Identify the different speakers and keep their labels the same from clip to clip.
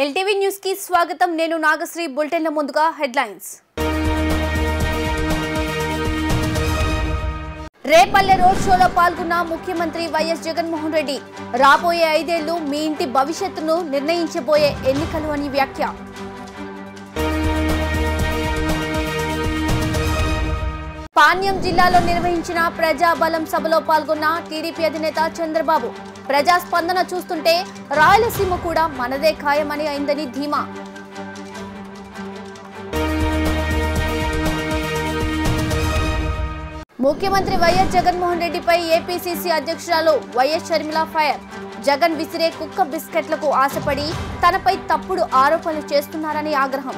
Speaker 1: LTV news కి స్వాగతం. నేను నాగశ్రీ. బులెటిన్ల ముందుగా హెడ్లైన్స్. రేపల్లె రోడ్ షోలో పాల్గొన్న ముఖ్యమంత్రి వైఎస్ జగన్మోహన్ రెడ్డి. రాబోయే 5 ఏళ్లు మీ ఇంటి భవిష్యత్తును నిర్ణయించబోయే ఎన్నికలు అని వ్యాఖ్య. పాణ్యం జిల్లాలో నిర్వహించిన ప్రజాబలం సభలో పాల్గొన్న టీడీపీ అధినేత చంద్రబాబు. ప్రజాస్పందన చూస్తుంటే రాయలసీమ కూడా మనదే ఖాయమని అయిందని ధీమా. ముఖ్యమంత్రి వైఎస్ జగన్మోహన్ రెడ్డిపై ఏపీసీసీ అధ్యక్షురాలు వైఎస్ షర్మిల ఫైర్. జగన్ విసిరే కుక్క బిస్కెట్లకు ఆశపడి తనపై తప్పుడు ఆరోపణలు చేస్తున్నారని ఆగ్రహం.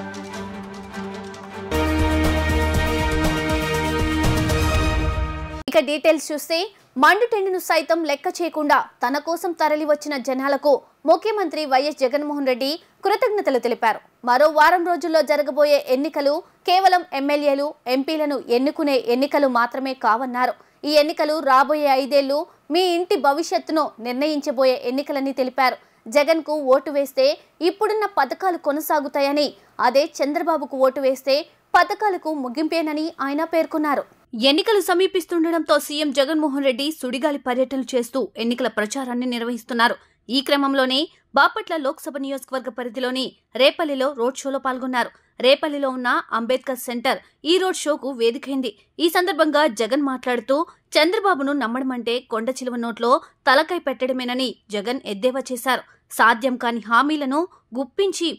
Speaker 1: ఇక డీటెయిల్స్ చూస్తే మండుటెండును సైతం లెక్క చేయకుండా తన కోసం తరలి వచ్చిన జనాలకు ముఖ్యమంత్రి వైఎస్ జగన్మోహన్ రెడ్డి కృతజ్ఞతలు తెలిపారు. మరో వారం రోజుల్లో జరగబోయే ఎన్నికలు కేవలం ఎమ్మెల్యేలు, ఎంపీలను ఎన్నుకునే ఎన్నికలు మాత్రమే కావన్నారు. ఈ ఎన్నికలు రాబోయే 5 ఏళ్లు మీ ఇంటి భవిష్యత్తును నిర్ణయించబోయే ఎన్నికలని తెలిపారు. జగన్ కు ఓటు వేస్తే ఇప్పుడున్న పథకాలు కొనసాగుతాయని, అదే చంద్రబాబుకు ఓటు వేస్తే పథకాలకు ముగింపేనని ఆయన పేర్కొన్నారు. ఎన్నికలు సమీపిస్తుండటంతో సీఎం జగన్మోహన్ రెడ్డి సుడిగాలి పర్యటనలు చేస్తూ ఎన్నికల ప్రచారాన్ని నిర్వహిస్తున్నారు. ఈ క్రమంలోనే బాపట్ల లోక్సభ నియోజకవర్గ పరిధిలోని రేపల్లిలో రోడ్ షోలో పాల్గొన్నారు. రేపల్లిలో ఉన్న అంబేద్కర్ సెంటర్ ఈ రోడ్ షోకు వేదికైంది. ఈ సందర్భంగా జగన్ మాట్లాడుతూ చంద్రబాబును నమ్మడమంటే కొండ చిలువ నోట్లో తలకాయ పెట్టడమేనని జగన్ ఎద్దేవా చేశారు. సాధ్యం కాని హామీలను గుప్పించి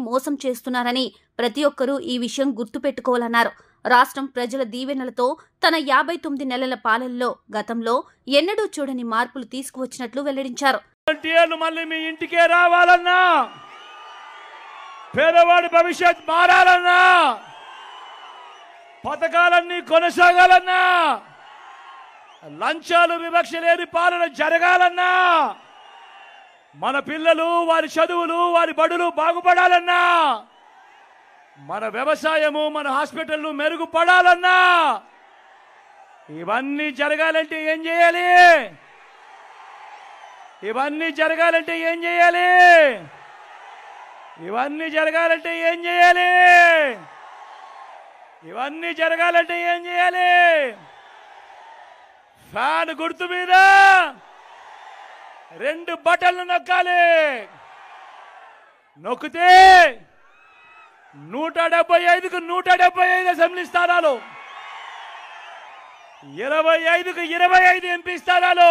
Speaker 1: మోసం చేస్తున్నారని ప్రతి ఒక్కరూ ఈ విషయం గుర్తుపెట్టుకోవాలన్నారు. రాష్ట్రం ప్రజల దీవెనలతో తన 59 నెలల పాలనలో గతంలో ఎన్నడూ చూడని మార్పులు తీసుకువచ్చినట్లు వెల్లడించారు.
Speaker 2: మళ్ళీ మీ ఇంటికే రావాలన్నా, పేదవాడి భవిష్యత్ మారాలన్నా, పథకాలన్నీ కొనసాగాలన్నా, లంచాలు వివక్ష లేని పాలన జరగాలన్నా, మన పిల్లలు వారి చదువులు వారి బడులు బాగుపడాలన్నా, మన వ్యవసాయము మన హాస్పిటల్లు మెరుగుపడాలన్నా, ఇవన్నీ జరగాలంటే ఏం చేయాలి? ఇవన్నీ జరగాలంటే ఏం చేయాలి? ఇవన్నీ జరగాలంటే ఏం చేయాలి? ఇవన్నీ జరగాలంటే ఏం చేయాలి? ఫ్యాన్ గుర్తు మీద 2 బటన్లు నొక్కాలి. నొక్కితే 175కు 175 అసెంబ్లీ స్థానాలు, 25కు 25 ఎంపీ స్థానాలు,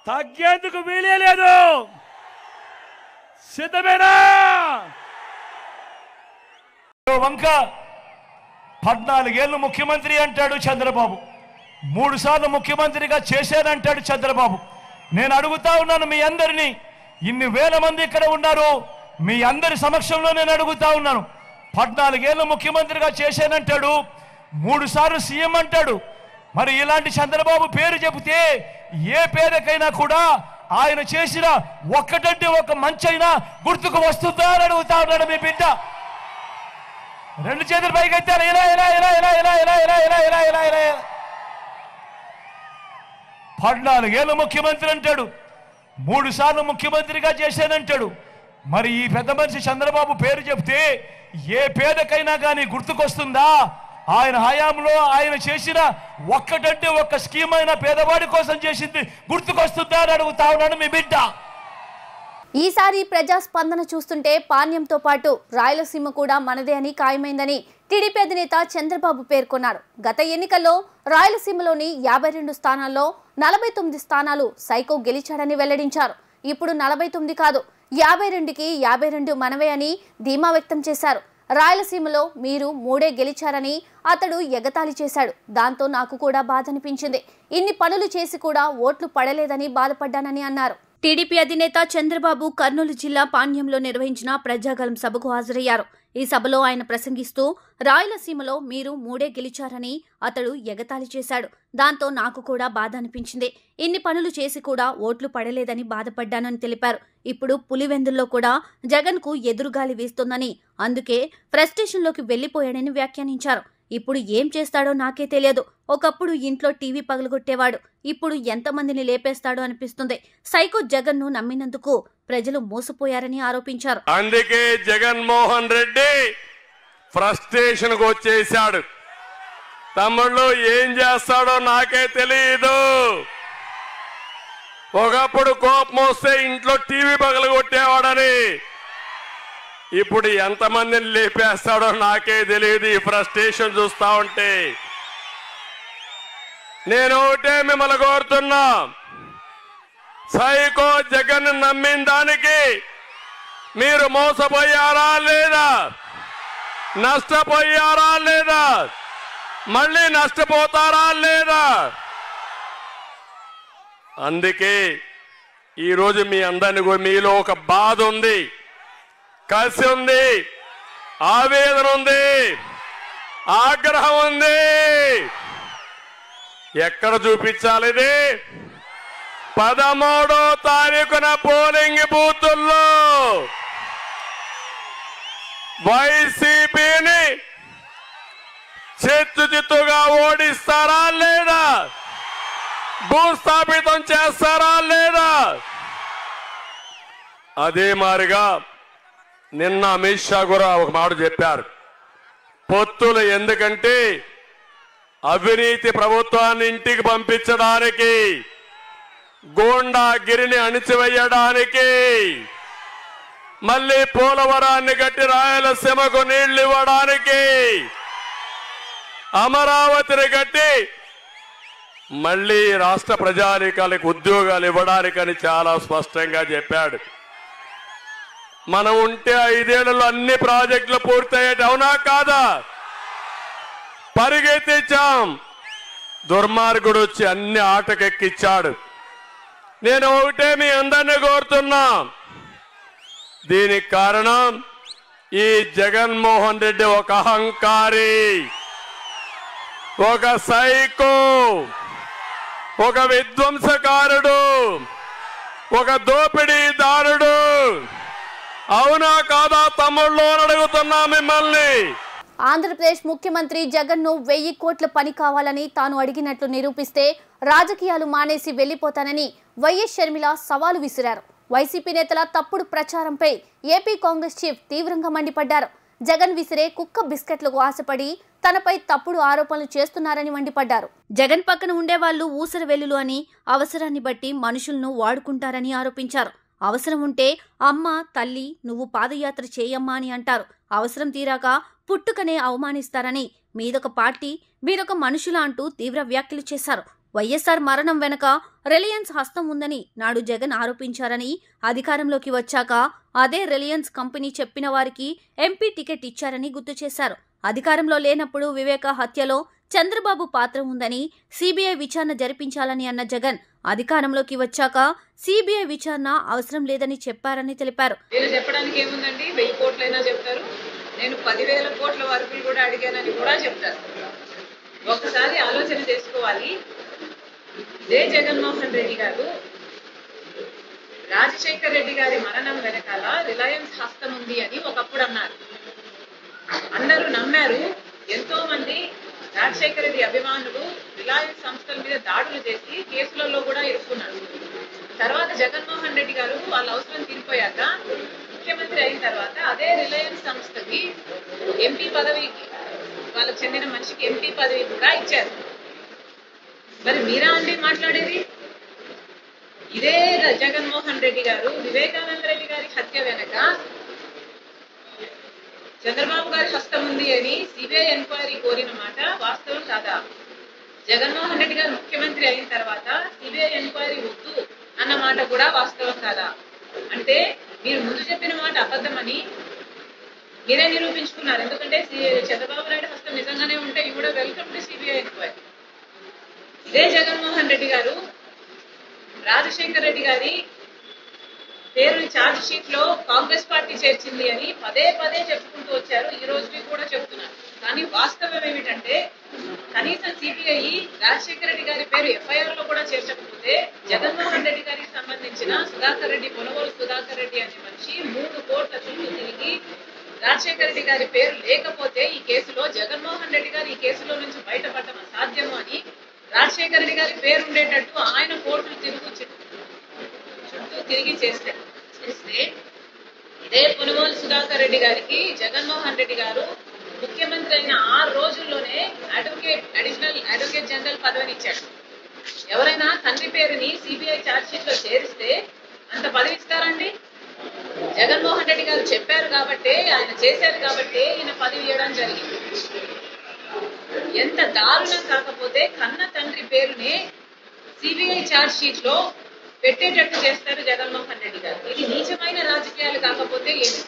Speaker 2: తగ్గేందుకు వీలే లేదు. సిద్ధమేనా? వంక 14 ఏళ్ళు ముఖ్యమంత్రి అంటాడు చంద్రబాబు, 3 సార్లు ముఖ్యమంత్రిగా చేశానంటాడు చంద్రబాబు. నేను అడుగుతా ఉన్నాను మీ అందరినీ, ఇన్ని వేల మంది ఇక్కడ ఉన్నారు, మీ అందరి సమక్షంలో నేను అడుగుతా ఉన్నాను. 14 ఏళ్ళు ముఖ్యమంత్రిగా చేశానంటాడు, 3 సార్లు సీఎం అంటాడు. మరి ఇలాంటి చంద్రబాబు పేరు చెబితే ఏ పేదకైనా కూడా ఆయన చేసిన ఒక్కటంటే ఒక మంచైనా గుర్తుకు వస్తుందా అని అడుగుతా ఉన్నాడు మీ బిడ్డ. 2 చేతులు పైకెత్తారు. ఇలా ఇలా ఇలా ఇలా ఇలా ఇలా ఇలా ఇలా ఇలా ఇలా ఇలా 14 ఏళ్ళు ముఖ్యమంత్రి అంటాడు, 3 సార్లు ముఖ్యమంత్రిగా చేశానంటాడు. మరి ఈ పెద్ద మనిషి చంద్రబాబు పేరు చెప్తే ఏ పేదకైనా కానీ గుర్తుకొస్తుందా? ఆయన హయాంలో ఆయన చేసిన ఒక్కటంటే ఒక్క స్కీమ్ అయినా పేదవాడి కోసం చేసింది గుర్తుకొస్తుందా అని అడుగుతా ఉన్నాడు మీ బిడ్డ.
Speaker 1: ఈసారి ప్రజాస్పందన చూస్తుంటే పాణ్యంతో పాటు రాయలసీమ కూడా మనదే అని ఖాయమైందని టీడీపీ అధినేత చంద్రబాబు పేర్కొన్నారు. గత ఎన్నికల్లో రాయలసీమలోని 52 స్థానాల్లో 49 స్థానాలు సైకో గెలిచాడని వెల్లడించారు. ఇప్పుడు 49 కాదు 52కి 52 మనవే అని ధీమా వ్యక్తం చేశారు. రాయలసీమలో మీరు 3 గెలిచారని అతడు ఎగతాళి చేశాడు. దాంతో నాకు కూడా బాధ అనిపించింది. ఇన్ని పనులు చేసి కూడా ఓట్లు పడలేదని బాధపడ్డానని అన్నారు. టీడీపీ అధినేత చంద్రబాబు కర్నూలు జిల్లా పాణ్యంలో నిర్వహించిన ప్రజాగలం సభకు హాజరయ్యారు. ఈ సభలో ఆయన ప్రసంగిస్తూ రాయలసీమలో మీరు 3 గెలిచారని అతడు ఎగతాళి చేశాడు. దాంతో నాకు కూడా బాధ అనిపించింది. ఇన్ని పనులు చేసి కూడా ఓట్లు పడలేదని బాధపడ్డానని తెలిపారు. ఇప్పుడు పులివెందుల్లో కూడా జగన్ కు ఎదురుగాలి వీస్తోందని, అందుకే ఫ్రస్ట్రేషన్లోకి వెళ్లిపోయాడని వ్యాఖ్యానించారు. ఇప్పుడు ఏం చేస్తాడో నాకే తెలియదు. ఒకప్పుడు ఇంట్లో టీవీ పగలగొట్టేవాడు, ఇప్పుడు ఎంతమందిని లేపేస్తాడో అనిపిస్తుంది. సైకో జగన్ను నమ్మినందుకు ప్రజలు మోసపోయారని ఆరోపించారు.
Speaker 3: అందుకే జగన్మోహన్ రెడ్డి ఫ్రస్ట్రేషన్కు వచ్చేశాడు. తమ్ముళ్ళు ఏం చేస్తాడో నాకే తెలియదు. ఒకప్పుడు కోపం వస్తే ఇంట్లో టీవీ పగలగొట్టేవాడని, ఇప్పుడు ఎంతమందిని లేపేస్తాడో నాకే తెలియదు. ఈ ఫ్రస్ట్రేషన్ చూస్తా ఉంటే నేను ఒకటే మిమ్మల్ని కోరుతున్నా, సైకో జగన్ నమ్మిన దానికి మీరు మోసపోయారా లేదా, నష్టపోయారా లేదా, మళ్ళీ నష్టపోతారా లేదా? అందుకే ఈరోజు మీ అందరినీ మీలో ఒక బాధ ఉంది, కసి ఉంది, ఆవేదన ఉంది, ఆగ్రహం ఉంది. ఎక్కడ చూపించాలి ఇది? 13వ తారీఖున పోలింగ్ బూతుల్లో వైసీపీని చిత్తుగా ఓడిస్తారా లేదా, భూస్థాపితం చేస్తారా లేదా? అదే మారిగా నిన్న అమిత్ షా కూడా ఒక మాట చెప్పారు, పొత్తులు ఎందుకంటే అవినీతి ప్రభుత్వాన్ని ఇంటికి పంపించడానికి, గోండాగిరిని అణిచివేయడానికి, మళ్ళీ పోలవరాన్ని కట్టి రాయలసీమకు నీళ్లు ఇవ్వడానికి, అమరావతిని కట్టి మళ్ళీ రాష్ట్ర ప్రజానీకాలకు ఉద్యోగాలు ఇవ్వడానికని చాలా స్పష్టంగా చెప్పాడు. మనం ఉంటే 5 ఏళ్లలో అన్ని ప్రాజెక్టులు పూర్తయ్యేటి, అవునా కాదా? పరిగెత్తించాం. దుర్మార్గుడు వచ్చి అన్ని ఆటకెక్కిచ్చాడు. నేను ఒకటే మీ అందరినీ కోరుతున్నా, దీనికి కారణం ఈ జగన్మోహన్ రెడ్డి ఒక అహంకారి, ఒక సైకో, ఒక విధ్వంసకారుడు, ఒక దోపిడీదారుడు. అవునా కాదా తమ్ముళ్ళు అని అడుగుతున్నా మిమ్మల్ని.
Speaker 1: ఆంధ్రప్రదేశ్ ముఖ్యమంత్రి జగన్ను 1000 కోట్ల పని కావాలని తాను అడిగినట్లు నిరూపిస్తే రాజకీయాలు మానేసి వెళ్లిపోతానని వైఎస్ షర్మిల సవాలు విసిరారు. వైసీపీ నేతల తప్పుడు ప్రచారంపై ఏపీ కాంగ్రెస్ చీఫ్ తీవ్రంగా మండిపడ్డారు. జగన్ విసిరే కుక్క బిస్కెట్లకు ఆశపడి తనపై తప్పుడు ఆరోపణలు చేస్తున్నారని మండిపడ్డారు. జగన్ పక్కన ఉండేవాళ్లు ఊసరవెల్లులు అని, అవసరాన్ని బట్టి మనుషులను వాడుకుంటారని ఆరోపించారు. అవసరం ఉంటే అమ్మ, తల్లి నువ్వు పాదయాత్ర చేయమ్మా అని అంటారు. అవసరం తీరాక పుట్టుకనే అవమానిస్తారని, మీదొక పార్టీ మీరొక మనుషుల అంటూ తీవ్ర వ్యాఖ్యలు చేశారు. వైఎస్ఆర్ మరణం వెనక రిలయన్స్ హస్తం ఉందని నాడు జగన్ ఆరోపించారని, అధికారంలోకి వచ్చాక అదే రిలయన్స్ కంపెనీ చెప్పిన వారికి ఎంపీ టికెట్ ఇచ్చారని గుర్తు చేశారు. అధికారంలో లేనప్పుడు వివేక హత్యలో చంద్రబాబు పాత్ర ఉందని, సిబిఐ విచారణ జరిపించాలని అన్న జగన్ అధికారంలోకి వచ్చాక సిబిఐ విచారణ అవసరం లేదని చెప్పారని తెలిపారు.
Speaker 4: నేను చెప్పడానికి ఏముందండి, 1000 కోట్లైనా చెప్తారు, నేను 10,000 కోట్ల వరకు కూడా అడిగానని కూడా చెప్తారు. ఒకసారి ఆలోచన చేసుకోవాలి. ఇదే జగన్మోహన్ రెడ్డి గారు రాజశేఖర్ రెడ్డి గారి మరణం వెనకాల రిలయన్స్ హస్తం ఉంది అని ఒకప్పుడు అన్నారు. అందరూ నమ్మారు. ఎంతో మంది రాజశేఖర రెడ్డి అభిమానులు రిలయన్స్ సంస్థల మీద దాడులు చేసి కేసులలో కూడా ఇరుక్కున్నారు. తర్వాత జగన్మోహన్ రెడ్డి గారు వాళ్ళ అవసరం తీరిపోయాక ముఖ్యమంత్రి అయిన తర్వాత అదే రిలయన్స్ సంస్థకి ఎంపీ పదవికి, వాళ్ళకు చెందిన మనిషికి ఎంపీ పదవి కూడా ఇచ్చారు. మరి మీరా అండి మాట్లాడేది? ఇదే జగన్మోహన్ రెడ్డి గారు వివేకానంద రెడ్డి గారి హత్య వెనక చంద్రబాబు గారి హస్తం ఉంది అని సిబిఐ ఎంక్వైరీ కోరిన మాట వాస్తవం కాదా? జగన్మోహన్ రెడ్డి గారు ముఖ్యమంత్రి అయిన తర్వాత సిబిఐ ఎంక్వైరీ వద్దు అన్న మాట కూడా వాస్తవం కాదా? అంటే మీరు ముందు చెప్పిన మాట అబద్ధమని మీరే నిరూపించుకున్నారు. ఎందుకంటే చంద్రబాబు నాయుడు హస్తం నిజంగానే ఉంటే you would welcome to CBI enquiry. ఇదే జగన్మోహన్ రెడ్డి గారు రాజశేఖర్ రెడ్డి గారి పేరుని ఛార్జ్ షీట్ లో కాంగ్రెస్ పార్టీ చేర్చింది అని పదే పదే చెప్పుకుంటూ వచ్చారు. ఈ రోజుకి కూడా చెప్తున్నారు. కానీ వాస్తవం ఏమిటంటే కనీసం సిబిఐ రాజశేఖర రెడ్డి గారి పేరు ఎఫ్ఐఆర్ లో కూడా చేర్చకపోతే జగన్మోహన్ రెడ్డి గారికి సంబంధించిన సుధాకర్ రెడ్డి, పొనగోలు సుధాకర్ రెడ్డి అనే మనిషి 3 కోట్ల చుట్టూ తిరిగి రాజశేఖర రెడ్డి గారి పేరు లేకపోతే ఈ కేసులో జగన్మోహన్ రెడ్డి గారు ఈ కేసులో నుంచి బయటపడటం అసాధ్యము అని రాజశేఖర రెడ్డి గారి పేరు ఉండేటట్టు ఆయన కోర్టులు చుట్టూ తిరిగి చేస్తే ఇదే పొనుగోలు సుధాకర్ రెడ్డి గారికి జగన్మోహన్ రెడ్డి గారు ముఖ్యమంత్రి అయిన 6 రోజుల్లోనే అడిషనల్ అడ్వకేట్ జనరల్ పదవిని ఇచ్చాడు. ఎవరైనా తండ్రి పేరుని సిబిఐ ఛార్జ్ షీట్ లో చేరిస్తే అంత పదవి ఇస్తారండి? జగన్మోహన్ రెడ్డి గారు చెప్పారు కాబట్టి, ఆయన చేశారు కాబట్టి ఈయన పదవి ఇవ్వడం జరిగింది. ఎంత దారుణం కాకపోతే కన్న తండ్రి పేరుని సిబిఐ ఛార్జ్ షీట్ లో పెట్టేటట్టు చేస్తారు జగన్మోహన్ రెడ్డి గారు. ఇది నీచమైన రాజకీయాలు కాకపోతే ఏమి?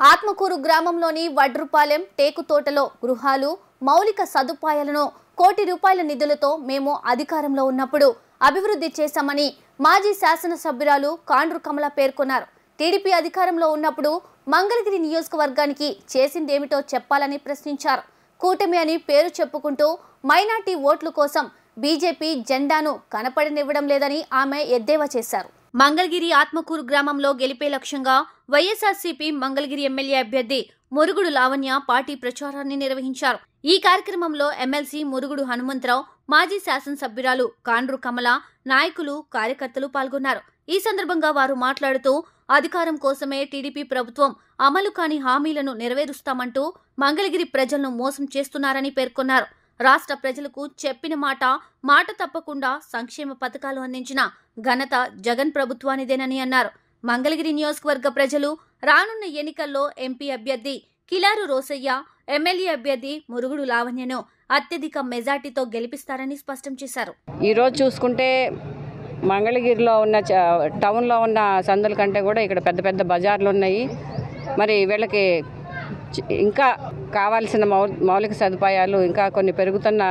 Speaker 1: ఆత్మకూరు గ్రామంలోని వడ్రుపాలెం టేకు తోటలో గృహాలు, మౌలిక సదుపాయాలను ₹1 కోటి నిధులతో మేము అధికారంలో ఉన్నప్పుడు అభివృద్ధి చేశామని మాజీ శాసనసభ్యురాలు కాండ్రు కమల పేర్కొన్నారు. టీడీపీ అధికారంలో ఉన్నప్పుడు మంగళగిరి నియోజకవర్గానికి చేసిందేమిటో చెప్పాలని ప్రశ్నించారు. కూటమి అని పేరు చెప్పుకుంటూ మైనార్టీ ఓట్ల కోసం బీజేపీ జెండాను కనపడనివ్వడం లేదని ఆమె ఎద్దేవా చేశారు. మంగళగిరి ఆత్మకూరు గ్రామంలో గెలిపే లక్ష్యంగా వైఎస్ఆర్సీపీ మంగళగిరి ఎమ్మెల్యే అభ్యర్థి మురుగుడు లావణ్య పార్టీ ప్రచారాన్ని నిర్వహించారు. ఈ కార్యక్రమంలో ఎమ్మెల్సీ మురుగుడు హనుమంతరావు, మాజీ శాసనసభ్యురాలు కాండ్రు కమల, నాయకులు, కార్యకర్తలు పాల్గొన్నారు. ఈ సందర్భంగా వారు మాట్లాడుతూ అధికారం కోసమే టీడీపీ ప్రభుత్వం అమలు కాని హామీలను నెరవేరుస్తామంటూ మంగళగిరి ప్రజలను మోసం చేస్తున్నారని పేర్కొన్నారు. రాష్ట్ర ప్రజలకు చెప్పిన మాట తప్పకుండా సంక్షేమ పథకాలు అందించిన ఘనత జగన్ ప్రభుత్వానిదేనని అన్నారు. మంగళగిరి నియోజకవర్గ ప్రజలు రానున్న ఎన్నికల్లో ఎంపీ అభ్యర్థి కిలారు రోసయ్య, ఎమ్మెల్యే అభ్యర్థి మురుగుడు లావణ్యను అత్యధిక మెజార్టీతో గెలిపిస్తారని స్పష్టం చేశారు.
Speaker 5: ఈరోజు చూసుకుంటే మంగళగిరిలో ఉన్న టౌన్లో ఉన్న సందుల కంటే కూడా ఇక్కడ పెద్ద పెద్ద బజార్లు ఉన్నాయి. మరి వీళ్ళకి ఇంకా కావాల్సిన మౌలిక సదుపాయాలు ఇంకా కొన్ని పెరుగుతున్న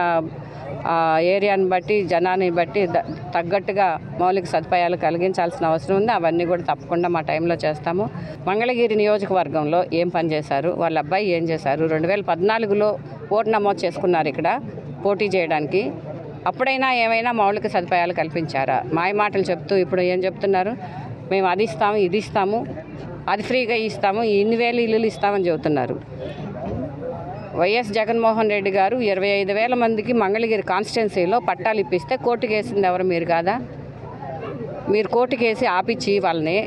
Speaker 5: ఏరియాని బట్టి, జనాన్ని బట్టి తగ్గట్టుగా మౌలిక సదుపాయాలు కలిగించాల్సిన అవసరం ఉంది. అవన్నీ కూడా తప్పకుండా మా టైంలో చేస్తాము. మంగళగిరి నియోజకవర్గంలో ఏం పని చేశారు, వాళ్ళ అబ్బాయి ఏం చేశారు, 2014లో ఓటు నమోదు చేసుకున్నారు ఇక్కడ పోటీ చేయడానికి. అప్పుడైనా ఏమైనా మౌలిక సదుపాయాలు కల్పించారా? మాయ మాటలు చెప్తూ ఇప్పుడు ఏం చెప్తున్నారు, మేము అది ఇస్తాము, ఇది ఇస్తాము, అది ఫ్రీగా ఇస్తాము, ఇన్ని వేలు ఇల్లులు ఇస్తామని చెబుతున్నారు. వైఎస్ జగన్మోహన్ రెడ్డి గారు 25,000 మందికి మంగళగిరి కాన్స్టిట్యున్సీలో పట్టాలు ఇప్పిస్తే కోర్టుకు వేసింది ఎవరు? మీరు కాదా? మీరు కోర్టుకు వేసి ఆపిచ్చి వాళ్ళని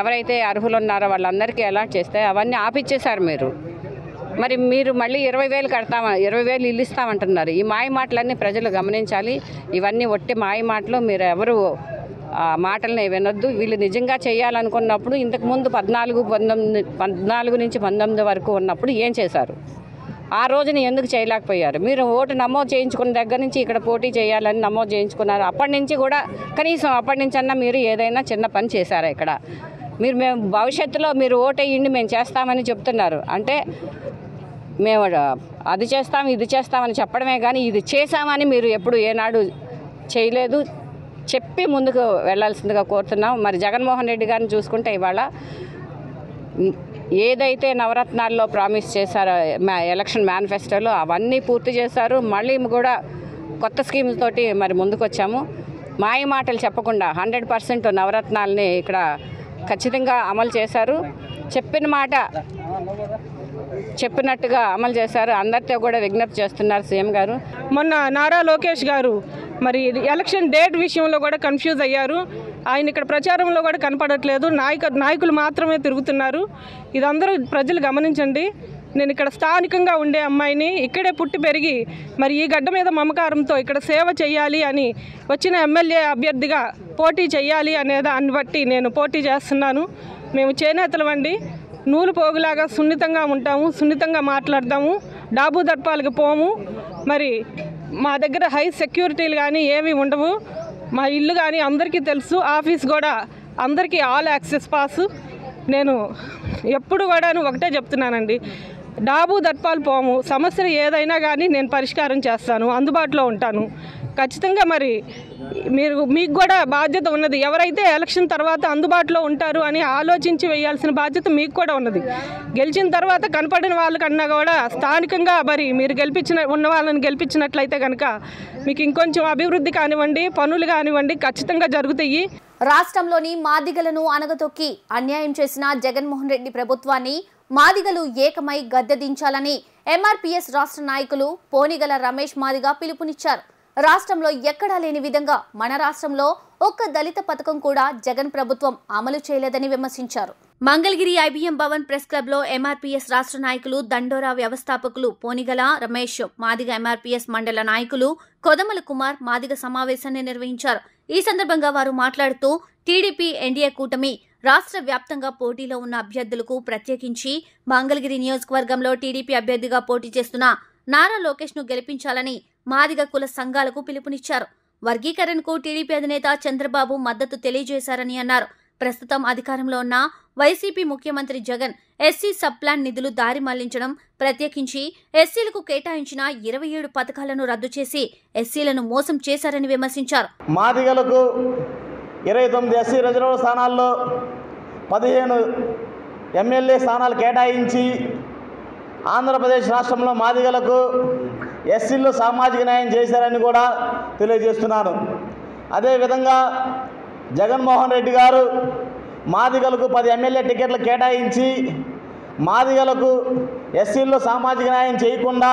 Speaker 5: ఎవరైతే అర్హులు ఉన్నారో వాళ్ళందరికీ అలాట్ చేస్తే అవన్నీ ఆపిచ్చేశారు మీరు. మరి మీరు మళ్ళీ 20,000 కడతామా, 20,000 ఇల్లు ఇస్తామంటున్నారు. ఈ మాయ మాటలన్నీ ప్రజలు గమనించాలి. ఇవన్నీ ఒట్టి మాయ మాటలు. మీరు ఎవరు మాటల్ని వినొద్దు. వీళ్ళు నిజంగా చేయాలనుకున్నప్పుడు ఇంతకుముందు 14 నుంచి 19 వరకు ఉన్నప్పుడు ఏం చేశారు? ఆ రోజున ఎందుకు చేయలేకపోయారు? మీరు ఓటు నమోదు చేయించుకున్న దగ్గర నుంచి ఇక్కడ పోటీ చేయాలని నమోదు చేయించుకున్నారు. అప్పటి నుంచి కూడా కనీసం అప్పటి నుంచన్నా మీరు ఏదైనా చిన్న పని చేశారా ఇక్కడ? మేము భవిష్యత్తులో మీరు ఓటేయండి మేము చేస్తామని చెప్తున్నారు. అంటే మేము అది చేస్తాం, ఇది చేస్తామని చెప్పడమే కానీ ఇది చేశామని మీరు ఎప్పుడు ఏనాడు చేయలేదు. చెప్పి ముందుకు వెళ్ళాల్సిందిగా కోరుతున్నాం. మరి జగన్మోహన్ రెడ్డి గారిని చూసుకుంటే ఇవాళ ఏదైతే నవరత్నాల్లో ప్రామిస్ చేశారో ఎలక్షన్ మేనిఫెస్టోలో అవన్నీ పూర్తి చేశారు. మళ్ళీ కూడా కొత్త స్కీమ్స్ తోటి మరి ముందుకు వచ్చాము. మాయ మాటలు చెప్పకుండా 100% నవరత్నాలని ఇక్కడ ఖచ్చితంగా అమలు చేశారు. చెప్పిన మాట చెప్పినట్టుగా అమలు చేశారు. అందరితో కూడా విజ్ఞప్తి చేస్తున్నారు సీఎం గారు.
Speaker 6: మొన్న నారా లోకేష్ గారు మరి ఎలక్షన్ డేట్ విషయంలో కూడా కన్ఫ్యూజ్ అయ్యారు. ఆయన ఇక్కడ ప్రచారంలో కూడా కనపడట్లేదు. నాయకులు మాత్రమే తిరుగుతున్నారు. ఇదందరూ ప్రజలు గమనించండి. నేను ఇక్కడ స్థానికంగా ఉండే అమ్మాయిని, ఇక్కడే పుట్టి పెరిగి మరి ఈ గడ్డ మీద మమకారంతో ఇక్కడ సేవ చేయాలి అని వచ్చిన ఎమ్మెల్యే అభ్యర్థిగా పోటీ చేయాలి అనే దాన్ని బట్టి నేను పోటీ చేస్తున్నాను. మేము చేనేతలమండి, నూలు పోగులాగా సున్నితంగా ఉంటాము, సున్నితంగా మాట్లాడతాము, డాబు దర్పాలకు పోము. మరి మా దగ్గర హై సెక్యూరిటీలు కానీ ఏమీ ఉండవు. మా ఇల్లు కానీ అందరికీ తెలుసు. ఆఫీస్ కూడా అందరికీ ఆల్ యాక్సెస్ పాసు. నేను ఎప్పుడు కూడాను ఒకటే చెప్తున్నానండి, డాబు దర్పాలు పోము. సమస్యలు ఏదైనా కానీ నేను పరిష్కారం చేస్తాను, అందుబాటులో ఉంటాను ఖచ్చితంగా. మరి మీకు కూడా బాధ్యత ఉన్నది. ఎవరైతే ఎలక్షన్ తర్వాత అందుబాటులో ఉంటారు అని ఆలోచించి వేయాల్సిన బాధ్యత మీకు కూడా ఉన్నది. గెలిచిన తర్వాత కనపడిన వాళ్ళకన్నా కూడా స్థానికంగా మరి మీరు ఉన్న వాళ్ళని గెలిపించినట్లయితే కనుక మీకు ఇంకొంచెం అభివృద్ధి కానివ్వండి, పనులు కానివ్వండి ఖచ్చితంగా జరుగుతాయి.
Speaker 1: రాష్ట్రంలోని మాదిగలను అనగతొక్కి అన్యాయం చేసిన జగన్మోహన్ రెడ్డి ప్రభుత్వాన్ని మాదిగలు ఏకమై గద్దె దించాలని ఎంఆర్పీఎస్ రాష్ట్ర నాయకులు పోనిగల రమేష్ మాదిగ పిలుపునిచ్చారు. రాష్ట్రంలో ఎక్కడా లేని విధంగా మన రాష్ట్రంలో ఒక్క దళిత పథకం కూడా జగన్ ప్రభుత్వం అమలు చేయలేదని విమర్శించారు. Mangalagiri IBM Bhavan press club లో ఎంఆర్పీఎస్ రాష్ట్ర నాయకులు దండోరా వ్యవస్థాపకులు పోనిగల రమేష్ మాదిగ ఎంఆర్పీఎస్ మండల నాయకులు కొదమల కుమార్ మాదిగ సమావేశాన్ని నిర్వహించారు. ఈ సందర్భంగా వారు మాట్లాడుతూ టీడీపీ ఎన్డీఏ కూటమి రాష్ట్ర వ్యాప్తంగా పోటీలో ఉన్న అభ్యర్థులకు ప్రత్యేకించి మంగళగిరి నియోజకవర్గంలో టీడీపీ అభ్యర్థిగా పోటీ చేస్తున్న నారా లోకేష్ ను గెలిపించాలని మాదిగ కుల సంఘాలకు పిలుపునిచ్చారు. వర్గీకరణకు టీడీపీ అధినేత చంద్రబాబు మద్దతు తెలియజేశారని అన్నారు. ప్రస్తుతం అధికారంలో ఉన్న వైసీపీ ముఖ్యమంత్రి జగన్ ఎస్సీ సబ్ ప్లాన్ నిధులు దారి మళ్లించడం, ప్రత్యేకించి ఎస్సీలకు కేటాయించిన 27 పథకాలను రద్దు చేసి ఎస్సీలను మోసం చేశారని విమర్శించారు.
Speaker 7: మాదిగలకు 29 ఎస్సీ రిజర్వ్ స్థానాల్లో 15 ఎమ్మెల్యే స్థానాలు కేటాయించి ఆంధ్రప్రదేశ్ రాష్ట్రంలో మాదిగలకు ఎస్సీల్లో సామాజిక న్యాయం చేశారని కూడా తెలియజేస్తున్నాను. అదేవిధంగా జగన్మోహన్ రెడ్డి గారు మాదిగలకు 10 ఎమ్మెల్యే టికెట్లు కేటాయించి మాదిగలకు ఎస్సీల్లో సామాజిక న్యాయం చేయకుండా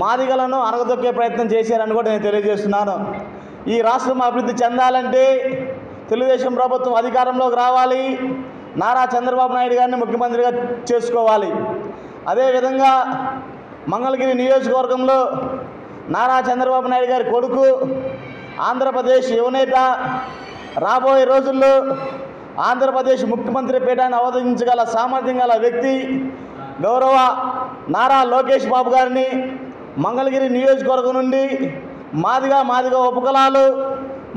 Speaker 7: మాదిగలను అణగదొక్కే ప్రయత్నం చేశారని కూడా నేను తెలియజేస్తున్నాను. ఈ రాష్ట్రం అభివృద్ధి చెందాలంటే తెలుగుదేశం ప్రభుత్వం అధికారంలోకి రావాలి, నారా చంద్రబాబు నాయుడు గారిని ముఖ్యమంత్రిగా చేసుకోవాలి. అదేవిధంగా మంగళగిరి నియోజకవర్గంలో నారా చంద్రబాబు నాయుడు గారి కొడుకు ఆంధ్రప్రదేశ్ యువనేత రాబోయే రోజుల్లో ఆంధ్రప్రదేశ్ ముఖ్యమంత్రి పీఠాన్ని అవతరించగల సామర్థ్యం గల వ్యక్తి గౌరవ నారా లోకేష్ బాబు గారిని మంగళగిరి నియోజకవర్గం నుండి మాదిగ ఉపకులాలు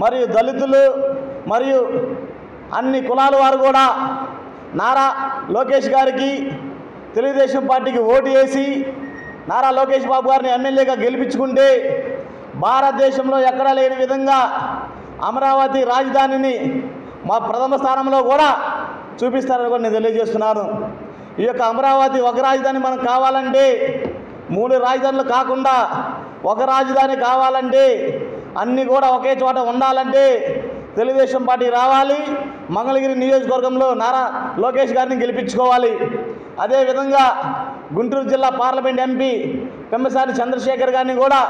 Speaker 7: మరియు దళితులు మరియు అన్ని కులాల వారు కూడా నారా లోకేష్ గారికి తెలుగుదేశం పార్టీకి ఓటు వేసి నారా లోకేష్ బాబు గారిని ఎమ్మెల్యేగా గెలిపించుకుంటే భారతదేశంలో ఎక్కడా లేని విధంగా అమరావతి రాజధానిని మా ప్రథమ స్థానంలో కూడా చూపిస్తారని కూడా నేను తెలియజేస్తున్నాను. ఈ యొక్క అమరావతి ఒక రాజధాని మనకు కావాలంటే 3 రాజధానులు కాకుండా ఒక రాజధాని కావాలంటే అన్నీ కూడా ఒకే చోట ఉండాలంటే తెలుగుదేశం పార్టీ రావాలి, మంగళగిరి నియోజకవర్గంలో నారా లోకేష్ గారిని గెలిపించుకోవాలి. అదేవిధంగా గుంటూరు జిల్లా పార్లమెంట్ ఎంపీ పెమ్మసాని చంద్రశేఖర్ గారిని కూడా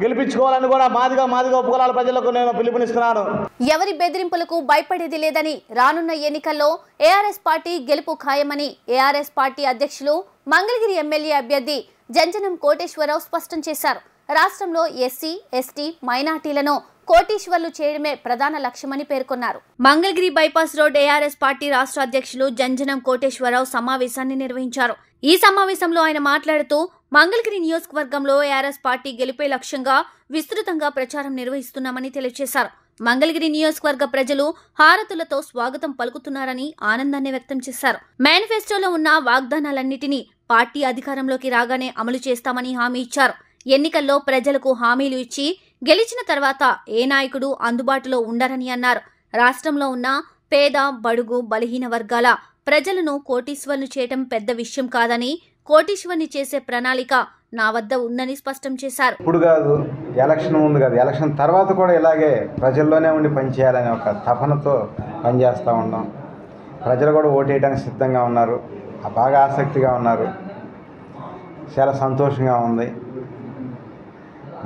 Speaker 7: గెలిపించుకోవాలని కూడా మాదిగ ఉపకులాల ప్రజలకు నేను పిలుపునిస్తున్నాను.
Speaker 1: ఎవరి బెదిరింపులకు భయపడేది లేదని, రానున్న ఎన్నికల్లో ఏఆర్ఎస్ పార్టీ గెలుపు ఖాయమని ఏఆర్ఎస్ పార్టీ అధ్యక్షులు మంగళగిరి ఎమ్మెల్యే అభ్యర్థి జంజనం కోటేశ్వరరావు స్పష్టం చేశారు. రాష్ట్రంలో ఎస్సీ, ఎస్టీ, మైనార్టీలను కోటీశ్వర్లు చేయడమే ప్రధాన లక్ష్యమని పేర్కొన్నారు. Mangalagiri bypass road ARS party రాష్ట్ర అధ్యక్షులు జంజనం కోటేశ్వరరావు సమావేశాన్ని నిర్వహించారు. ఈ సమావేశంలో ఆయన మాట్లాడుతూ మంగళగిరి నియోజకవర్గంలో ఏఆర్ఎస్ పార్టీ గెలిపే లక్ష్యంగా విస్తృతంగా ప్రచారం నిర్వహిస్తున్నామని తెలియజేశారు. మంగళగిరి నియోజకవర్గ ప్రజలు హారతులతో స్వాగతం పలుకుతున్నారని ఆనందాన్ని వ్యక్తం చేశారు. మేనిఫెస్టోలో ఉన్న వాగ్దానాలన్నిటినీ పార్టీ అధికారంలోకి రాగానే అమలు చేస్తామని హామీ ఇచ్చారు. ఎన్నికల్లో ప్రజలకు హామీలు ఇచ్చి గెలిచిన తర్వాత ఏ నాయకుడు అందుబాటులో ఉండరని అన్నారు. రాష్ట్రంలో ఉన్న పేద, బడుగు, బలహీన వర్గాల ప్రజలను కోటీశ్వర్లు చేయటం పెద్ద విషయం కాదని, కోటీశ్వర్ని చేసే ప్రణాళిక నా వద్ద ఉందని స్పష్టం చేశారు.
Speaker 8: ఇప్పుడు కాదు, ఎలక్షన్ ముందు కాదు, ఎలక్షన్ తర్వాత కూడా ఇలాగే ప్రజల్లోనే ఉండి పనిచేయాలనే ఒక తపనతో పనిచేస్తూ ఉన్నాం. ప్రజలు కూడా ఓటేయడానికి సిద్ధంగా ఉన్నారు, బాగా ఆసక్తిగా ఉన్నారు. చాలా సంతోషంగా ఉంది.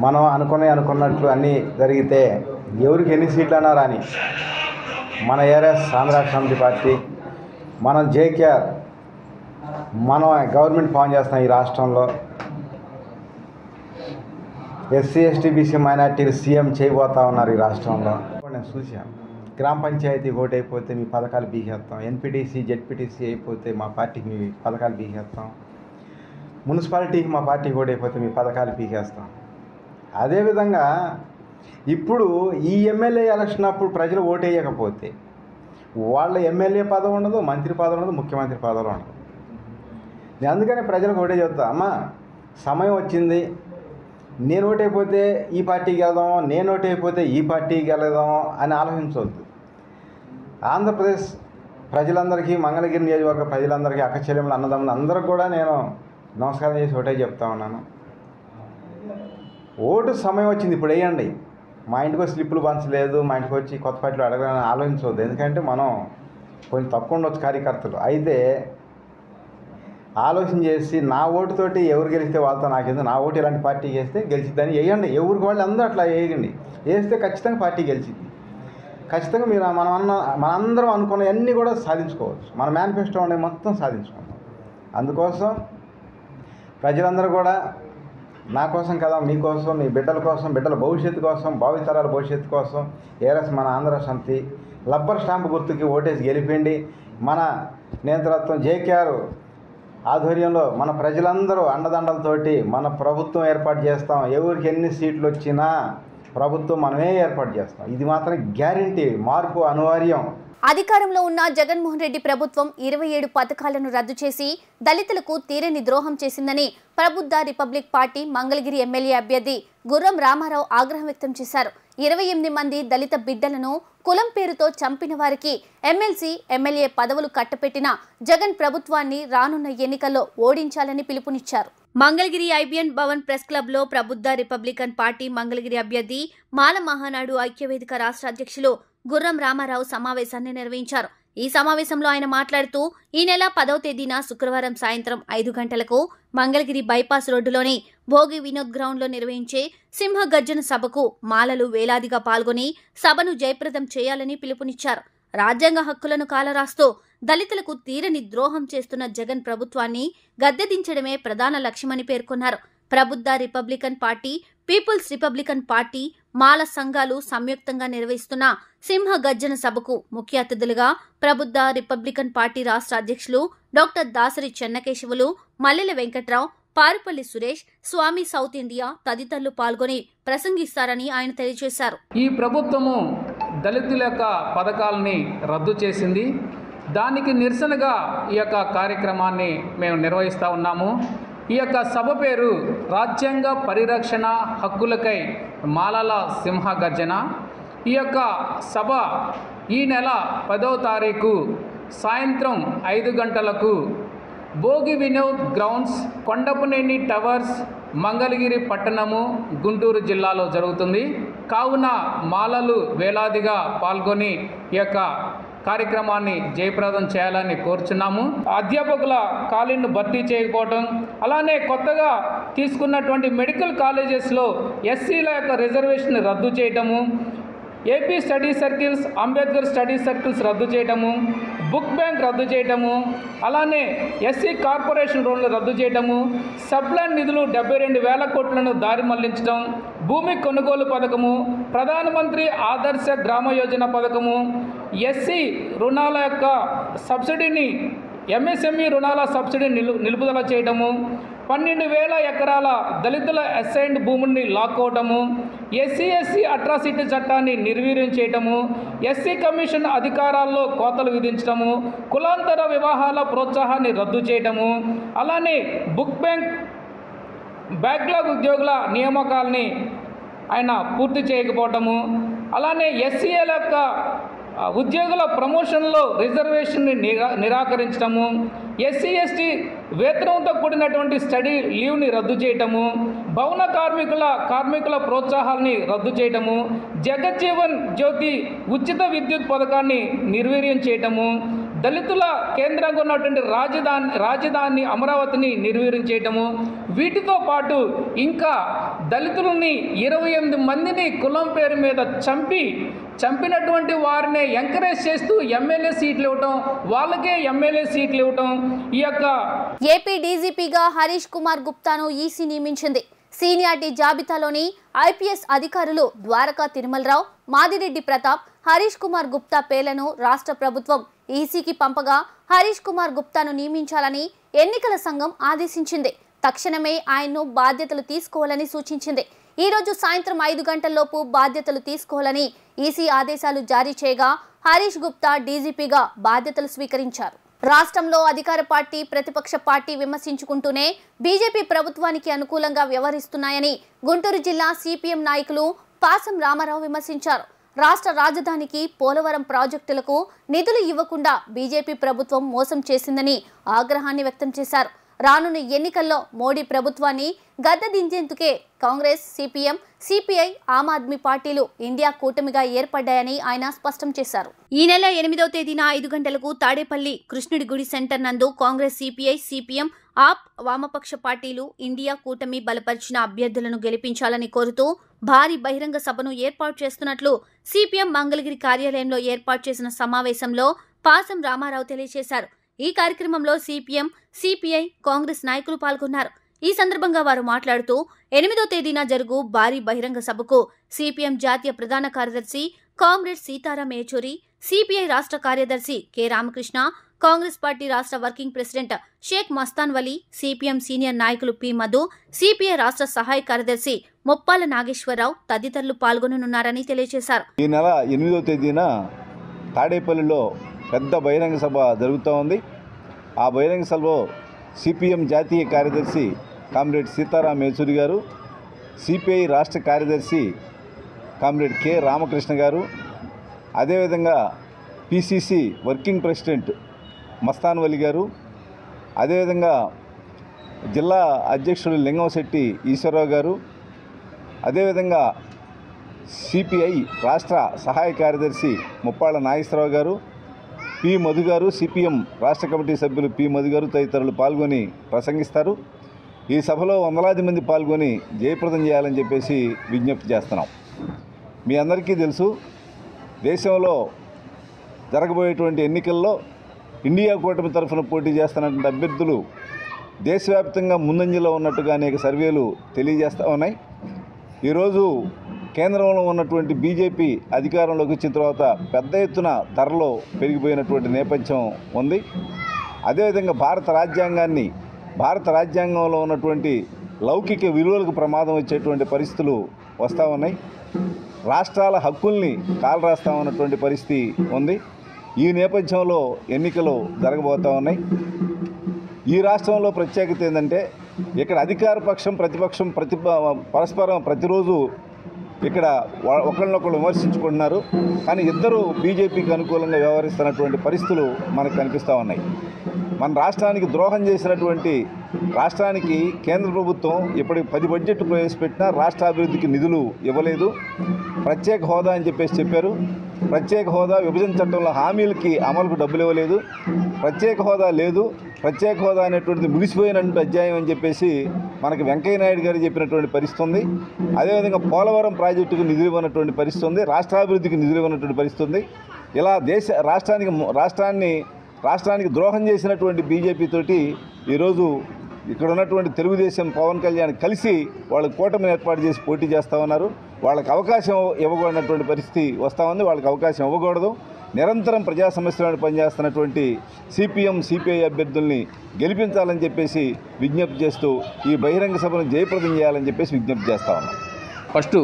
Speaker 8: మనం అనుకున్నట్లు అన్నీ జరిగితే ఎవరికి ఎన్ని సీట్లు అన్నారా అని మన ఏఆర్ఎస్ ఆంధ్ర సమితి పార్టీ, మనం జేకేఆర్, మనం గవర్నమెంట్ ఫామ్ చేస్తాం. ఈ రాష్ట్రంలో ఎస్సీ, ఎస్టీ, బీసీ, మైనార్టీలు సీఎం చేయబోతా ఉన్నారు ఈ రాష్ట్రంలో. నేను చూశాను, గ్రామ పంచాయతీ ఓటు అయిపోతే మీ పథకాలు బీకేస్తాం, ఎన్పీటీసీ, జెడ్పీటీసీ అయిపోతే మా పార్టీకి మీ పథకాలు బీకేస్తాం, మున్సిపాలిటీకి మా పార్టీకి ఓటు అయిపోతే మీ పథకాలు పీకేస్తాం. అదేవిధంగా ఇప్పుడు ఈ ఎమ్మెల్యే ఎలక్షన్ అప్పుడు ప్రజలు ఓటు వేయకపోతే వాళ్ళ ఎమ్మెల్యే పదవి ఉండదు, మంత్రి పదవి ఉండదు, ముఖ్యమంత్రి పదవులు ఉండదు. నేను అందుకని ప్రజలకు ఓటే చెప్తా, అమ్మా సమయం వచ్చింది, నేను ఓటైపోతే ఈ పార్టీకి వెళ్దాం, నేను ఓటైపోతే ఈ పార్టీకి వెళ్దాం అని ఆలోచించవద్దు. ఆంధ్రప్రదేశ్ ప్రజలందరికీ, మంగళగిరి నియోజకవర్గ ప్రజలందరికీ, అక్క చెల్లెములు, అన్నదమ్ములు అందరికి కూడా నేను నమస్కారం చేసి ఓటే చెప్తా ఉన్నాను. ఓటు సమయం వచ్చింది, ఇప్పుడు వేయండి. మా ఇంటికి వచ్చి స్లిప్పులు పంచలేదు, మా ఇంటికి వచ్చి కొత్త పార్టీలు అడగాలని ఆలోచించవద్దు. ఎందుకంటే మనం కొంచెం తక్కువ ఉండొచ్చు కార్యకర్తలు. అయితే ఆలోచన చేసి నా ఓటుతోటి ఎవరు గెలిస్తే వాళ్ళతో నాకేందో, నా ఓటు ఇలాంటి పార్టీ వేస్తే గెలిచిద్దని వేయండి. ఎవరికి వాళ్ళు అందరూ అట్లా వేయండి. వేస్తే ఖచ్చితంగా పార్టీ గెలిచింది. ఖచ్చితంగా మీరు మనందరం అనుకున్నవన్నీ కూడా సాధించుకోవచ్చు. మన మేనిఫెస్టో ఉండే మొత్తం సాధించుకుంటాం. అందుకోసం ప్రజలందరూ కూడా నా కోసం కదా, మీకోసం, మీ బిడ్డల కోసం, బిడ్డల భవిష్యత్తు కోసం, భావితరాల భవిష్యత్తు కోసం ఏరస్ మన ఆంధ్ర సమితి రబ్బర్ స్టాంపు గుర్తుకి ఓటేసి గెలిపిండి. మన నేతృత్వం జేకేఆర్ ఆధ్వర్యంలో మన ప్రజలందరూ అండదండలతోటి మన ప్రభుత్వం ఏర్పాటు చేస్తాం. ఎవరికి ఎన్ని సీట్లు వచ్చినా ప్రభుత్వం మనమే ఏర్పాటు చేస్తాం. ఇది మాత్రం గ్యారెంటీ, మార్పు అనివార్యం.
Speaker 1: అధికారంలో ఉన్న జగన్మోహన్ రెడ్డి ప్రభుత్వం 27 పథకాలను రద్దు చేసి దళితులకు తీరని ద్రోహం చేసిందని Prabuddha republic party Mangalagiri MLA అభ్యర్థి గుర్రం రామారావు ఆగ్రహం వ్యక్తం చేశారు. 28 మంది దళిత బిడ్డలను కులం పేరుతో చంపిన వారికి ఎమ్మెల్సీ, ఎమ్మెల్యే పదవులు కట్టపెట్టిన జగన్ ప్రభుత్వాన్ని రానున్న ఎన్నికల్లో ఓడించాలని పిలుపునిచ్చారు. Mangalagiri IBN Bhavan press club లో ప్రబుద్ధ రిపబ్లికన్ పార్టీ మంగళగిరి అభ్యర్థి మాల మహానాడు ఐక్యవేదిక రాష్ట్ర అధ్యక్షులు గుర్రం రామారావు సమావేశాన్ని నిర్వహించారు. ఈ సమావేశంలో ఆయన మాట్లాడుతూ ఈ నెల 10వ తేదీన శుక్రవారం సాయంత్రం 5 గంటలకు మంగళగిరి బైపాస్ రోడ్డులోని భోగి వినోద్ గ్రౌండ్ లో నిర్వహించే సింహ గర్జన సభకు మాలలు వేలాదిగా పాల్గొని సభను జయప్రదం చేయాలని పిలుపునిచ్చారు. రాజ్యాంగ హక్కులను కాలరాస్తూ దళితులకు తీరని ద్రోహం చేస్తున్న జగన్ ప్రభుత్వాన్ని గద్దెదించడమే ప్రధాన లక్ష్యమని పేర్కొన్నారు. Prabuddha Republican Party, People's Republican Party, మాల సంఘాలు సంయుక్తంగా నిర్వహిస్తున్న సింహ గర్జన సభకు ముఖ్య అతిథులుగా ప్రబుద్ధ రిపబ్లికన్ పార్టీ రాష్ట్ర అధ్యక్షులు డాక్టర్ దాసరి చెన్నకేశవులు, మల్లెల వెంకట్రావు, పారుపల్లి సురేష్, స్వామి సౌత్ ఇండియా తదితరులు పాల్గొని ప్రసంగిస్తారని ఆయన తెలియజేశారు.
Speaker 9: ఈ ప్రభుత్వము దళితుల యొక్క పథకాలని రద్దు చేసింది. దానికి నిరసనగా ఈ యొక్క కార్యక్రమాన్ని మేము నిర్వహిస్తూ ఉన్నాము. ఈ యొక్క సభ పేరు రాజ్యాంగ పరిరక్షణ హక్కులకై మాలల సింహ గర్జన. ఈ యొక్క సభ ఈ నెల 10వ తారీఖు సాయంత్రం 5 గంటలకు భోగి వినోద్ గ్రౌండ్స్, కొండపనేని టవర్స్, మంగళగిరి పట్టణము, గుంటూరు జిల్లాలో జరుగుతుంది. కావున మాలలు వేలాదిగా పాల్గొని ఈ యొక్క కార్యక్రమాన్ని జయప్రదం చేయాలని కోరుచున్నాము. అధ్యాపకుల ఖాళీలను భర్తీ చేయకపోవటం, అలానే కొత్తగా తీసుకున్నటువంటి మెడికల్ కాలేజెస్లో ఎస్సీల యొక్క రిజర్వేషన్ రద్దు చేయటము, AP study circles, Ambedkar study circles రద్దు చేయటము, బుక్ బ్యాంక్ రద్దు చేయటము, అలానే ఎస్సీ కార్పొరేషన్ లోన్లు రద్దు చేయటము, సబ్ప్లాన్ నిధులు 72,000 కోట్లను దారి మళ్లించడం, భూమి కొనుగోలు పథకము, ప్రధానమంత్రి ఆదర్శ గ్రామ యోజన పథకము, ఎస్సీ రుణాల యొక్క సబ్సిడీని, ఎంఎస్ఎంఈ రుణాల సబ్సిడీని నిలుపుదల చేయటము, 12,000 ఎకరాల దళితుల అసైన్డ్ భూముల్ని లాక్కోవటము, ఎస్సీ అట్రాసిటీ చట్టాన్ని నిర్వీర్యం చేయటము, ఎస్సీ కమిషన్ అధికారాల్లో కోతలు విధించటము, కులాంతర వివాహాల ప్రోత్సాహాన్ని రద్దు చేయటము, అలానే బుక్ బ్యాంక్ బ్యాక్లాగ్ ఉద్యోగుల నియామకాలని ఆయన పూర్తి చేయకపోవటము, అలానే ఎస్సీల యొక్క ఉద్యోగుల ప్రమోషన్లో రిజర్వేషన్ని నిరాకరించడము, ఎస్సీ ఎస్టీ వేతనంతో కూడినటువంటి స్టడీ లీవ్ని రద్దు చేయటము, భవన కార్మికుల ప్రోత్సాహాన్ని రద్దు చేయటము, జగజ్జీవన్ జ్యోతి ఉచిత విద్యుత్ పథకాన్ని నిర్వీర్యం చేయటము, దళితుల కేంద్రంగా ఉన్నటువంటి రాజధాని అమరావతిని నిర్వీర్యం చేయటము, వీటితో పాటు ఇంకా దళితులని 28 మందిని కులం పేరు మీద చంపినటువంటి వారిని ఎంకరేజ్ చేస్తూ ఎమ్మెల్యే సీట్లు ఇవ్వటం, వాళ్ళకే ఎమ్మెల్యే సీట్లు ఇవ్వటం. ఈ యొక్క
Speaker 1: ఏపీ డీజీపీగా హరీష్ కుమార్ గుప్తాను ఈసీ నియమించింది. సీనియారిటీ జాబితాలోని ఐపీఎస్ అధికారులు ద్వారకా తిరుమలరావు, మాదిరెడ్డి ప్రతాప్, హరీష్ కుమార్ గుప్తా పేర్లను రాష్ట్ర ప్రభుత్వం ఈసీకి పంపగా హరీష్ కుమార్ గుప్తాను నియమించాలని ఎన్నికల సంఘం ఆదేశించింది. తక్షణమే ఆయన్ను బాధ్యతలు తీసుకోవాలని సూచించింది. ఈ రోజు సాయంత్రం 5 గంటల్లోపు బాధ్యతలు తీసుకోవాలని ఈసీ ఆదేశాలు జారీ చేయగా హరీష్ గుప్తా డీజీపీగా బాధ్యతలు స్వీకరించారు. రాష్ట్రంలో అధికార పార్టీ, ప్రతిపక్ష పార్టీ విమర్శించుకుంటూనే బీజేపీ ప్రభుత్వానికి అనుకూలంగా వ్యవహరిస్తున్నాయని గుంటూరు జిల్లా సిపిఎం నాయకులు పాసం రామారావు విమర్శించారు. రాష్ట్ర రాజధానికి, పోలవరం ప్రాజెక్టులకు నిధులు ఇవ్వకుండా బీజేపీ ప్రభుత్వం మోసం చేసిందని ఆగ్రహాన్ని వ్యక్తం చేశారు. రానున్న ఎన్నికల్లో మోడీ ప్రభుత్వాన్ని గద్దెదించేందుకే కాంగ్రెస్, సిపిఎం, సిపిఐ, ఆమ్ ఆద్మీ పార్టీలు ఇండియా కూటమిగా ఏర్పడ్డాయని ఆయన స్పష్టం చేశారు. ఈ నెల 8వ తేదీన 5 గంటలకు తాడేపల్లి కృష్ణుడి గుడి సెంటర్ నందు కాంగ్రెస్, సిపిఐ, సిపిఎం, ఆప్ వామపక్ష పార్టీలు ఇండియా కూటమి బలపరిచిన అభ్యర్థులను గెలిపించాలని కోరుతూ భారీ బహిరంగ సభను ఏర్పాటు చేస్తున్నట్లు సిపిఎం మంగళగిరి కార్యాలయంలో ఏర్పాటు చేసిన సమావేశంలో పాసం రామారావు తెలియజేశారు. ఈ కార్యక్రమంలో సిపిఎం, సిపిఐ, కాంగ్రెస్ నాయకులు పాల్గొన్నారు. ఈ సందర్భంగా వారు మాట్లాడుతూ 8వ తేదీన జరుగు భారీ బహిరంగ సభకు సిపిఎం జాతీయ ప్రధాన కార్యదర్శి కామ్రేడ్ సీతారాం ఏచూరి, సిపిఐ రాష్ట్ర కార్యదర్శి కె రామకృష్ణ, కాంగ్రెస్ పార్టీ రాష్ట్ర working president Sheikh Mastan Vali, CPM senior నాయకులు పి మధు, సిపిఐ రాష్ట్ర సహాయ కార్యదర్శి మొప్పాల నాగేశ్వరరావు తదితరులు పాల్గొననున్నారని తెలియజేశారు.
Speaker 10: ఈ నెల 8వ తేదీన తాడేపల్లిలో పెద్ద బహిరంగ సభ జరుగుతూ ఉంది. ఆ బహిరంగ సభలో సిపిఎం జాతీయ కార్యదర్శి కామ్రేడ్ సీతారాం ఏచూరి గారు, సిపిఐ రాష్ట్ర కార్యదర్శి కామ్రేడ్ కె రామకృష్ణ గారు, అదేవిధంగా PCC working president Mastan Vali garu, అదేవిధంగా జిల్లా అధ్యక్షుడు లింగంశెట్టి ఈశ్వరరావు గారు, అదేవిధంగా సిపిఐ రాష్ట్ర సహాయ కార్యదర్శి ముప్పాళ్ళ నాగేశ్వరరావు గారు, పి మధు గారు, సిపిఎం రాష్ట్ర కమిటీ సభ్యులు పి మధు గారు తదితరులు పాల్గొని ప్రసంగిస్తారు. ఈ సభలో వందలాది మంది పాల్గొని జయప్రదం చేయాలని చెప్పేసి విజ్ఞప్తి చేస్తున్నాం. మీ అందరికీ తెలుసు, దేశంలో జరగబోయేటువంటి ఎన్నికల్లో ఇండియా కూటమి తరఫున పోటీ చేస్తున్నటువంటి అభ్యర్థులు దేశవ్యాప్తంగా ముందంజలో ఉన్నట్టుగా అనేక సర్వేలు తెలియజేస్తూ ఉన్నాయి. ఈరోజు కేంద్రంలో ఉన్నటువంటి బీజేపీ అధికారంలోకి వచ్చిన తర్వాత పెద్ద ఎత్తున ధరలు పెరిగిపోయినటువంటి నేపథ్యం ఉంది. అదేవిధంగా భారత రాజ్యాంగంలో ఉన్నటువంటి లౌకిక విలువలకు ప్రమాదం వచ్చేటువంటి పరిస్థితులు వస్తూ ఉన్నాయి. రాష్ట్రాల హక్కుల్ని కాలరాస్తా ఉన్నటువంటి పరిస్థితి ఉంది. ఈ నేపథ్యంలో ఎన్నికలు జరగబోతూ ఉన్నాయి. ఈ రాష్ట్రంలో ప్రత్యేకత ఏంటంటే ఇక్కడ అధికార పక్షం ప్రతిపక్షం పరస్పరం ప్రతిరోజు ఇక్కడ ఒకళ్ళనొకళ్ళు విమర్శించుకుంటున్నారు. కానీ ఇద్దరు బీజేపీకి అనుకూలంగా వ్యవహరిస్తున్నటువంటి పరిస్థితులు మనకు కనిపిస్తూ ఉన్నాయి. మన రాష్ట్రానికి ద్రోహం చేసినటువంటి రాష్ట్రానికి కేంద్ర ప్రభుత్వం ఇప్పటికి 10 బడ్జెట్ ప్రవేశపెట్టినా రాష్ట్ర అభివృద్ధికి నిధులు ఇవ్వలేదు. ప్రత్యేక హోదా అని చెప్పారు. ప్రత్యేక హోదా విభజన చట్టంలో హామీలకి అమలుకు డబ్బులు ఇవ్వలేదు. ప్రత్యేక హోదా లేదు. ప్రత్యేక హోదా అనేటువంటిది ముగిసిపోయినటువంటి అధ్యాయం అని చెప్పేసి మనకి వెంకయ్య నాయుడు గారు చెప్పినటువంటి పరిస్థితి ఉంది. అదేవిధంగా పోలవరం ప్రాజెక్టుకు నిధులు ఇవ్వనటువంటి పరిస్థితి ఉంది. రాష్ట్రాభివృద్ధికి నిధులు ఇవ్వనటువంటి పరిస్థితి ఉంది. ఇలా రాష్ట్రానికి ద్రోహం చేసినటువంటి బీజేపీ తోటి ఈరోజు ఇక్కడ ఉన్నటువంటి తెలుగుదేశం పవన్ కళ్యాణ్ కలిసి వాళ్ళకి కూటమిని ఏర్పాటు చేసి పోటీ చేస్తూ ఉన్నారు. వాళ్ళకి అవకాశం ఇవ్వకూడనటువంటి పరిస్థితి వస్తూ ఉంది. వాళ్ళకి అవకాశం ఇవ్వకూడదు. నిరంతరం ప్రజా సమస్యలను పనిచేస్తున్నటువంటి సిపిఎం, సిపిఐ అభ్యర్థుల్ని గెలిపించాలని చెప్పేసి విజ్ఞప్తి చేస్తూ ఈ బహిరంగ సభను జయప్రదం చేయాలని చెప్పేసి విజ్ఞప్తి చేస్తూ ఉన్నాం.
Speaker 11: ఫస్ట్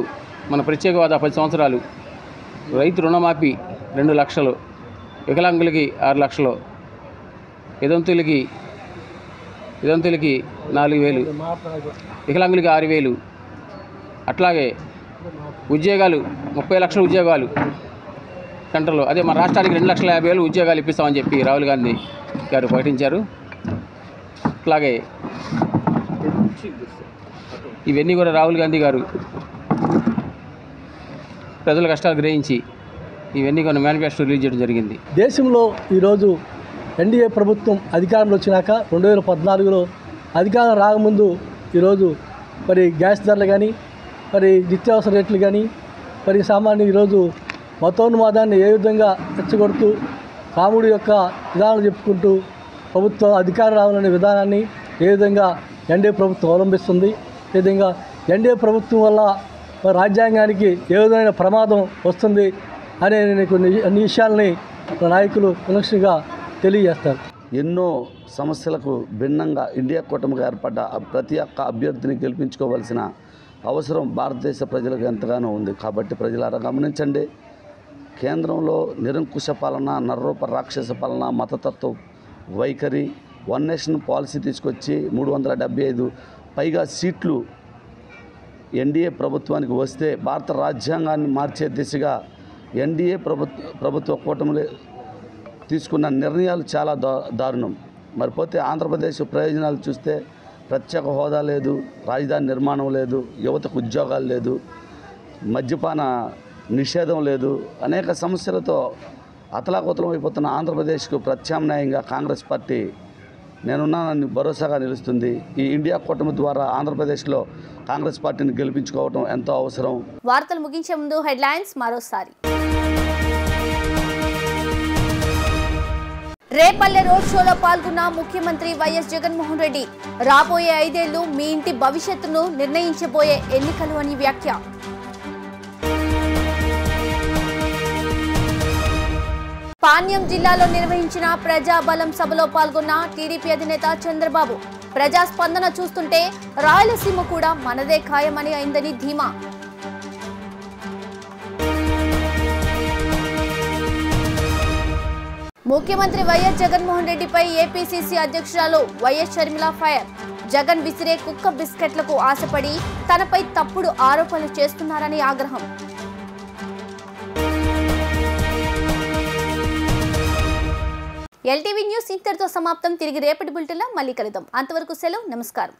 Speaker 11: మన ప్రత్యేక హోదా 10 సంవత్సరాలు, రైతు రుణమాఫీ 2 లక్షలు, వికలాంగులకి 6 లక్షలు, వితంతులకి 4,000, వికలాంగులకి 6,000, అట్లాగే ఉద్యోగాలు 30 లక్షల ఉద్యోగాలు సెంటర్లో, అదే మన రాష్ట్రానికి 2,50,000 ఉద్యోగాలు ఇప్పిస్తామని చెప్పి రాహుల్ గాంధీ గారు ప్రకటించారు. అట్లాగే ఇవన్నీ కూడా రాహుల్ గాంధీ గారు ప్రజల కష్టాలు గ్రహించి ఇవన్నీ కొన్ని మేనిఫెస్టో రిలీజ్ చేయడం జరిగింది.
Speaker 12: దేశంలో ఈరోజు ఎన్డీఏ ప్రభుత్వం అధికారంలో వచ్చినాక 2014లో అధికారం రాకముందు ఈరోజు మరి గ్యాస్ ధరలు కానీ, మరి నిత్యావసర రేట్లు కానీ, మరి సామాన్య ఈరోజు మతోన్మాదాన్ని ఏ విధంగా రెచ్చగొడుతూ రాముడి యొక్క విధానాలు చెప్పుకుంటూ ప్రభుత్వం అధికారం రావాలనే విధానాన్ని ఏ విధంగా ఎన్డీఏ ప్రభుత్వం అవలంబిస్తుంది, ఏ విధంగా ఎన్డీఏ ప్రభుత్వం వల్ల రాజ్యాంగానికి ఏ విధమైన ప్రమాదం వస్తుంది అనే అన్ని విషయాల్ని నాయకులు విలక్షణంగా తెలియజేస్తారు.
Speaker 13: ఎన్నో సమస్యలకు భిన్నంగా ఇండియా కూటమిగా ఏర్పడ్డ ప్రతి ఒక్క అభ్యర్థిని గెలిపించుకోవాల్సిన అవసరం భారతదేశ ప్రజలకు ఎంతగానో ఉంది. కాబట్టి ప్రజలారా గమనించండి, కేంద్రంలో నిరంకుశ పాలన, నరరూప రాక్షస పాలన, మతతత్వ వైఖరి, వన్ నేషన్ పాలసీ తీసుకొచ్చి 375 పైగా సీట్లు ఎన్డీఏ ప్రభుత్వానికి వస్తే భారత రాజ్యాంగాన్ని మార్చే దిశగా ఎన్డీఏ ప్రభుత్వ కూటమిలో తీసుకున్న నిర్ణయాలు చాలా దారుణం. మరిపోతే ఆంధ్రప్రదేశ్ ప్రయోజనాలు చూస్తే ప్రత్యేక హోదా లేదు, రాజధాని నిర్మాణం లేదు, యువతకు ఉద్యోగాలు లేదు, మద్యపాన నిషేధం లేదు, అనేక సమస్యలతో అతలాకుతలం అయిపోతున్న ఆంధ్రప్రదేశ్కు ప్రత్యామ్నాయంగా కాంగ్రెస్ పార్టీ నేనున్నానని భరోసాగా నిలుస్తుంది. ఈ ఇండియా కూటమి ద్వారా ఆంధ్రప్రదేశ్లో కాంగ్రెస్ పార్టీని గెలిపించుకోవడం ఎంతో అవసరం.
Speaker 1: వార్తలు ముగించే ముందు హెడ్లైన్స్ మరోసారి. రేపల్లె రోడ్ షోలో పాల్గొన్న ముఖ్యమంత్రి వైఎస్ జగన్మోహన్ రెడ్డి రాబోయే 5 ఏళ్లు మీ ఇంటి భవిష్యత్తును నిర్ణయించబోయే ఎన్నికలు అని వ్యాఖ్య. పాణ్యం జిల్లాలో నిర్వహించిన ప్రజాబలం సభలో పాల్గొన్న టీడీపీ అధినేత చంద్రబాబు ప్రజాస్పందన చూస్తుంటే రాయలసీమ కూడా మనదే ఖాయమని అయిందని ధీమా. ముఖ్యమంత్రి వైఎస్ జగన్మోహన్ రెడ్డిపై ఏపీసీసీ అధ్యక్షురాలు వైఎస్ షర్మిల ఫైర్. జగన్ విసిరే కుక్క బిస్కెట్లకు ఆశపడి తనపై తప్పుడు ఆరోపణలు చేస్తున్నారని ఆగ్రహం. ఎల్టీవీ న్యూస్ ఇంతటితో సమాప్తం. తిరిగి రేపటి బులెటిన్లో మళ్ళీ కలుద్దాం. అంతవరకు సెలవు. నమస్కారం.